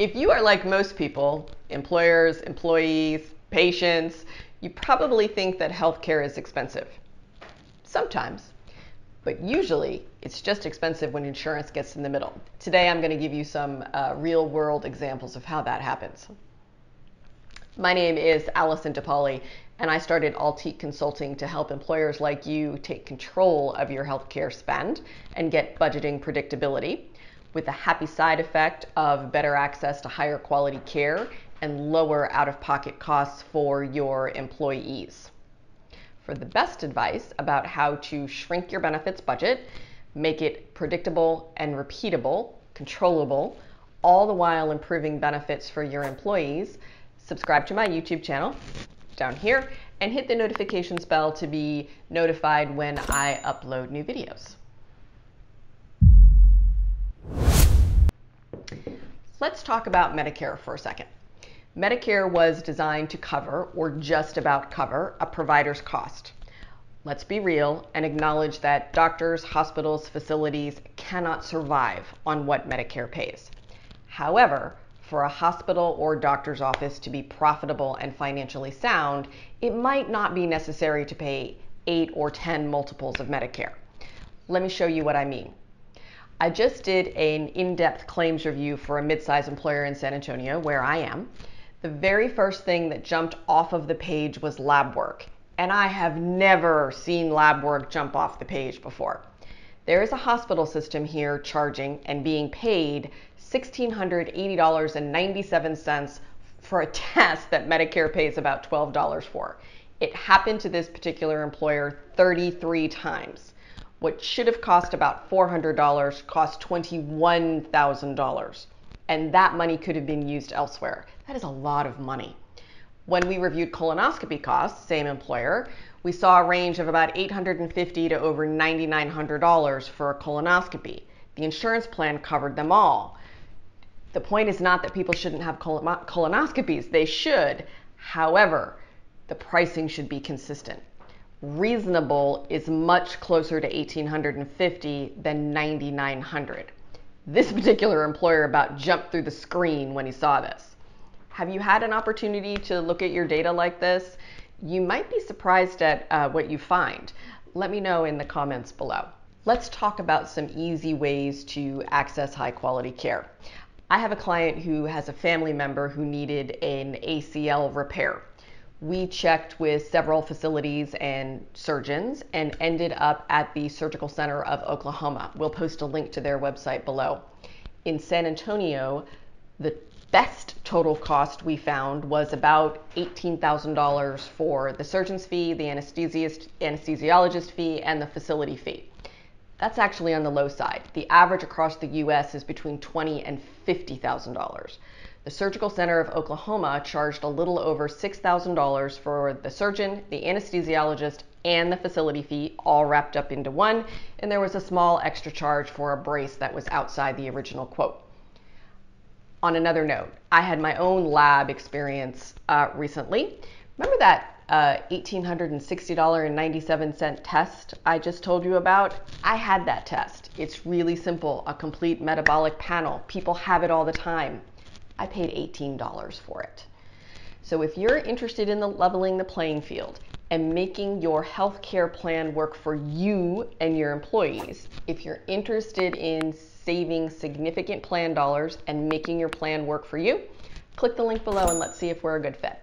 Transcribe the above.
If you are like most people, employers, employees, patients, you probably think that healthcare is expensive. Sometimes, but usually it's just expensive when insurance gets in the middle. Today I'm going to give you some real world examples of how that happens. My name is Allison DePauli, and I started Altique Consulting to help employers like you take control of your healthcare spend and get budgeting predictability, with the happy side effect of better access to higher quality care and lower out-of-pocket costs for your employees. For the best advice about how to shrink your benefits budget, make it predictable and repeatable, controllable, all the while improving benefits for your employees, subscribe to my YouTube channel down here and hit the notifications bell to be notified when I upload new videos. Let's talk about Medicare for a second. Medicare was designed to cover, or just about cover, a provider's cost. Let's be real and acknowledge that doctors, hospitals, facilities cannot survive on what Medicare pays. However, for a hospital or doctor's office to be profitable and financially sound, it might not be necessary to pay 8 or 10 multiples of Medicare. Let me show you what I mean. I just did an in-depth claims review for a mid-sized employer in San Antonio, where I am. The very first thing that jumped off of the page was lab work, and I have never seen lab work jump off the page before. There is a hospital system here charging and being paid $1,680.97 for a test that Medicare pays about $12 for. It happened to this particular employer 33 times. What should have cost about $400 cost $21,000. And that money could have been used elsewhere. That is a lot of money. When we reviewed colonoscopy costs, same employer, we saw a range of about $850 to over $9,900 for a colonoscopy. The insurance plan covered them all. The point is not that people shouldn't have colonoscopies. They should. However, the pricing should be consistent. Reasonable is much closer to $1,850 than $9,900. This particular employer about jumped through the screen when he saw this. Have you had an opportunity to look at your data like this? You might be surprised at what you find. Let me know in the comments below. Let's talk about some easy ways to access high quality care. I have a client who has a family member who needed an ACL repair. We checked with several facilities and surgeons and ended up at the Surgical Center of Oklahoma. We'll post a link to their website below. In San Antonio, the best total cost we found was about $18,000 for the surgeon's fee, the anesthesiologist fee, and the facility fee. That's actually on the low side. The average across the US is between $20,000 and $50,000. The Surgical Center of Oklahoma charged a little over $6,000 for the surgeon, the anesthesiologist, and the facility fee, all wrapped up into one, and there was a small extra charge for a brace that was outside the original quote. On another note, I had my own lab experience recently. Remember that $1,860.97 test I just told you about? I had that test. It's really simple, a complete metabolic panel. People have it all the time. I paid $18 for it. So if you're interested in leveling the playing field and making your healthcare plan work for you and your employees, if you're interested in saving significant plan dollars and making your plan work for you, click the link below and let's see if we're a good fit.